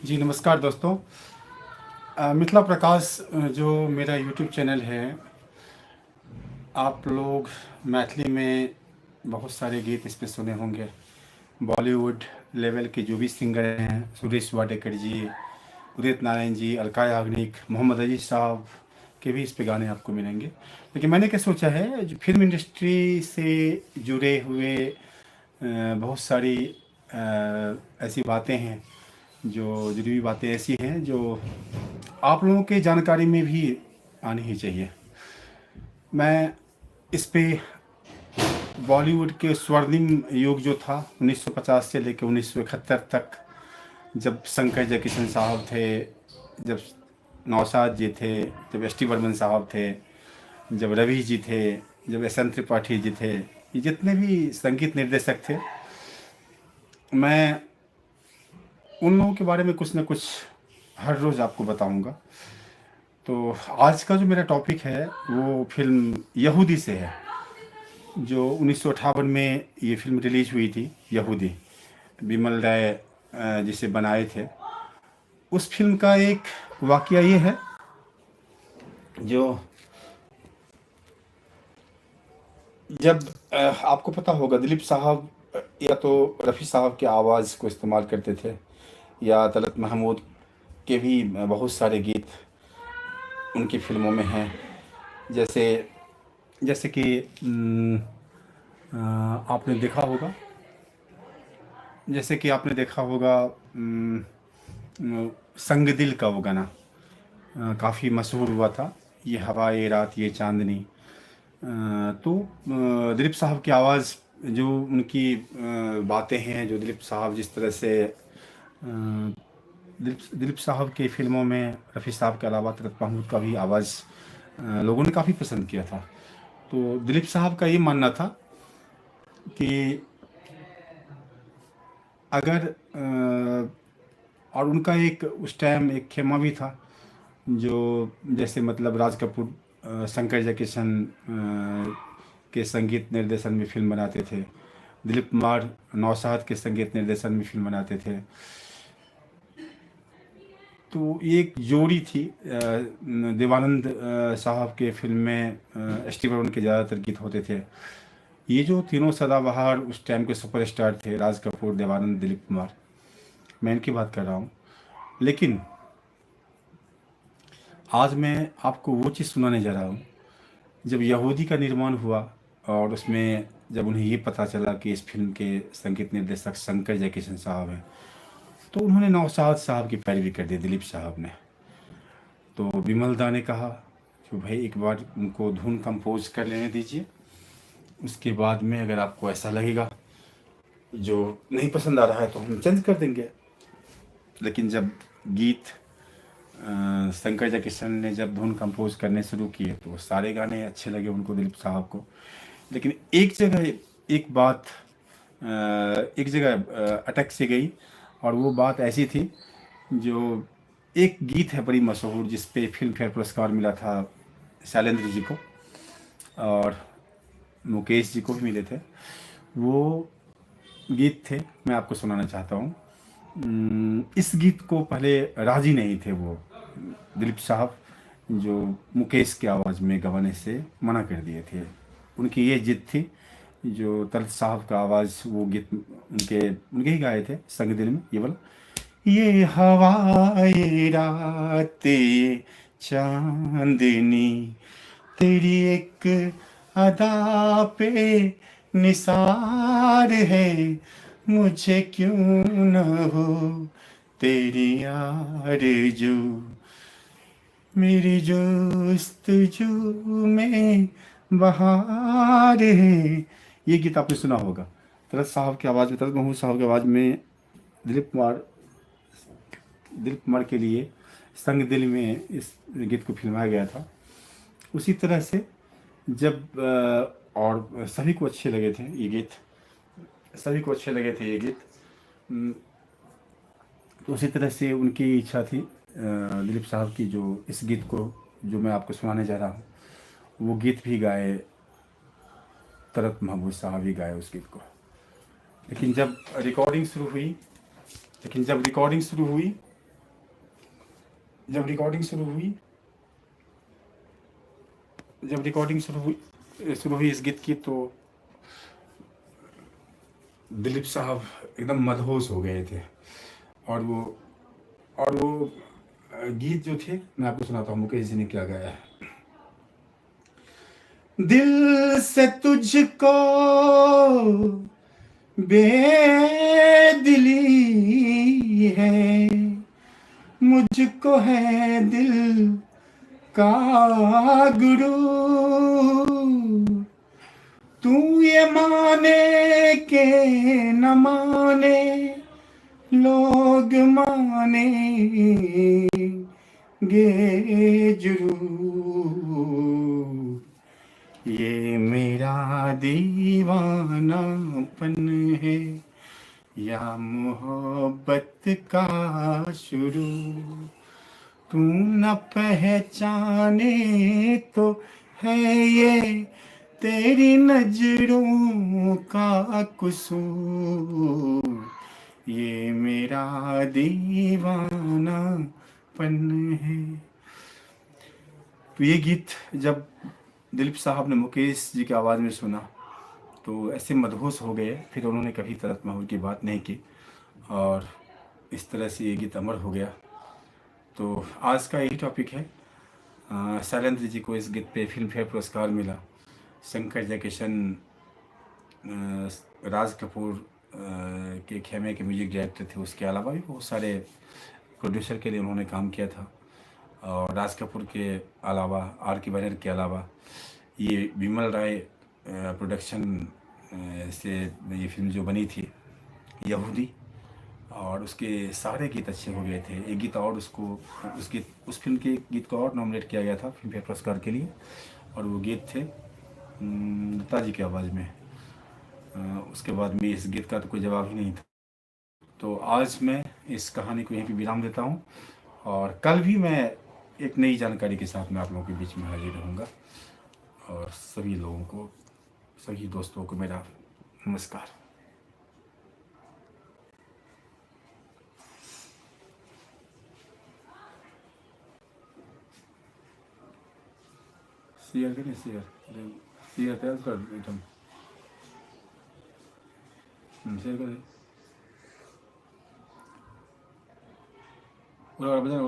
जी नमस्कार दोस्तों। मिथिला प्रकाश जो मेरा यूट्यूब चैनल है, आप लोग मैथिली में बहुत सारे गीत इस पे सुने होंगे। बॉलीवुड लेवल के जो भी सिंगर हैं, सुरेश वाडेकर जी, उदित नारायण जी, अलका याग्निक, मोहम्मद अजीज साहब के भी इस पे गाने आपको मिलेंगे। लेकिन मैंने क्या सोचा है, जो फिल्म इंडस्ट्री से जुड़े हुए बहुत सारी ऐसी बातें हैं, जो जुड़ी हुई बातें ऐसी हैं जो आप लोगों के जानकारी में भी आनी ही चाहिए। मैं इस पे बॉलीवुड के स्वर्णिम युग जो था 1950 से लेकर 1971 तक, जब शंकर जयकिशन साहब थे, जब नौशाद जी थे, जब एस टी बर्मन साहब थे, जब रवि जी थे, जब एस एन त्रिपाठी जी थे, ये जितने भी संगीत निर्देशक थे, मैं उन लोगों के बारे में कुछ ना कुछ हर रोज़ आपको बताऊंगा। तो आज का जो मेरा टॉपिक है वो फिल्म यहूदी से है, जो 1958 में ये फिल्म रिलीज हुई थी। यहूदी, बिमल राय जिसे बनाए थे। उस फिल्म का एक वाकया ये है, जो जब आपको पता होगा, दिलीप साहब या तो रफ़ी साहब की आवाज़ को इस्तेमाल करते थे, या तलत महमूद के भी बहुत सारे गीत उनकी फिल्मों में हैं। जैसे जैसे कि आपने देखा होगा, अम, संग दिल का वो गाना काफ़ी मशहूर हुआ था, ये हवा ये रात ये चांदनी। तो दिलीप साहब की आवाज़, जो उनकी बातें हैं, जो दिलीप साहब जिस तरह से दिलीप साहब की फ़िल्मों में रफ़ी साहब के अलावा तलत महमूद का भी आवाज़ लोगों ने काफ़ी पसंद किया था। तो दिलीप साहब का ये मानना था कि अगर और उनका एक उस टाइम एक खेमा भी था, जो जैसे मतलब राज कपूर शंकर जयकिशन के संगीत निर्देशन में फिल्म बनाते थे, दिलीप कुमार नौशाद के संगीत निर्देशन में फिल्म बनाते थे। तो ये एक जोड़ी थी। देवानंद साहब के फिल्म में एस टी बर्मन के ज़्यादातर गीत होते थे। ये जो तीनों सदाबहार उस टाइम के सुपरस्टार थे, राज कपूर, देवानंद, दिलीप कुमार, मैं इनकी बात कर रहा हूँ। लेकिन आज मैं आपको वो चीज़ सुनाने जा रहा हूँ, जब यहूदी का निर्माण हुआ और उसमें जब उन्हें ये पता चला कि इस फिल्म के संगीत निर्देशक शंकर जयकिशन साहब हैं, तो उन्होंने नौशाद साहब की पैरवी कर दी, दिलीप साहब ने। तो बिमल दा ने कहा कि भाई एक बार उनको धुन कंपोज कर लेने दीजिए, उसके बाद में अगर आपको ऐसा लगेगा जो नहीं पसंद आ रहा है तो हम चेंज कर देंगे। लेकिन जब गीत शंकर जयकिशन ने जब धुन कंपोज करने शुरू किए तो सारे गाने अच्छे लगे उनको, दिलीप साहब को। लेकिन एक जगह एक बात एक जगह अटक सी गई, और वो बात ऐसी थी, जो एक गीत है बड़ी मशहूर जिस पे फिल्म फेयर पुरस्कार मिला था शैलेंद्र जी को, और मुकेश जी को भी मिले थे। वो गीत थे, मैं आपको सुनाना चाहता हूँ। इस गीत को पहले राजी नहीं थे वो दिलीप साहब, जो मुकेश की आवाज़ में गवाने से मना कर दिए थे। उनकी ये जिद थी, जो तलत साहब का आवाज़ वो गीत उनके उनके ही गाए थे संग दिल में, ये वाला, ये हवा ये रात ये चांदनी, तेरी एक अदा पे निसार है, मुझे क्यों न हो तेरी आरज़ू, मेरी जोस्तजू में बहार है। ये गीत आपने सुना होगा, तलत साहब की आवाज़ में, तलत महमूद साहब की आवाज़ में, दिलीप कुमार के लिए संग दिल में इस गीत को फिल्माया गया था। उसी तरह से जब और सभी को अच्छे लगे थे ये गीत, उम, तो उसी तरह से उनकी इच्छा थी दिलीप साहब की, जो इस गीत को जो मैं आपको सुनाने जा रहा हूँ, वो गीत भी गाए, तलत महमूद साहब ही गाए उस गीत को। लेकिन जब रिकॉर्डिंग शुरू हुई, जब रिकॉर्डिंग शुरू हुई इस गीत की, तो दिलीप साहब एकदम मदहोश हो गए थे। और वो गीत जो थे, मैं आपको सुनाता हूँ, मुकेश जी ने क्या गाया है। दिल से तुझको बेदिली है, मुझको है दिल का गुरु, तू ये माने के न माने, लोग माने गे जरूर, ये मेरा दीवानापन है या मोहब्बत का शुरू, तू न पहचाने तो है ये तेरी नजरों का कसूर, ये मेरा दीवानापन है। तो ये गीत जब दिलीप साहब ने मुकेश जी की आवाज़ में सुना, तो ऐसे मदहोश हो गए, फिर उन्होंने कभी तरक महल की बात नहीं की, और इस तरह से ये गीत अमर हो गया। तो आज का यही टॉपिक है। शैलेंद्र जी को इस गीत पे फिल्म फेयर पुरस्कार मिला। शंकर जयकिशन, राज कपूर के खेमे के म्यूजिक डायरेक्टर थे, उसके अलावा भी बहुत सारे प्रोड्यूसर के लिए उन्होंने काम किया था। और राज कपूर के अलावा, आर के बैनर के अलावा, ये विमल राय प्रोडक्शन से ये फिल्म जो बनी थी यहूदी, और उसके सारे गीत अच्छे हो गए थे। एक गीत और उस फिल्म के गीत को और नॉमिनेट किया गया था फिल्म फेयर पुरस्कार के लिए, और वो गीत थे लता जी की आवाज़ में। उसके बाद में इस गीत का तो कोई जवाब ही नहीं था। तो आज मैं इस कहानी को यहीं पे विराम देता हूँ, और कल भी मैं एक नई जानकारी के साथ मैं आप लोगों के बीच में हाजिर रहूँगा। और सभी लोगों को, सभी दोस्तों को मेरा नमस्कार। शेयर करें, शेयर तैयार कर एकदम, शेयर करें। और बजाय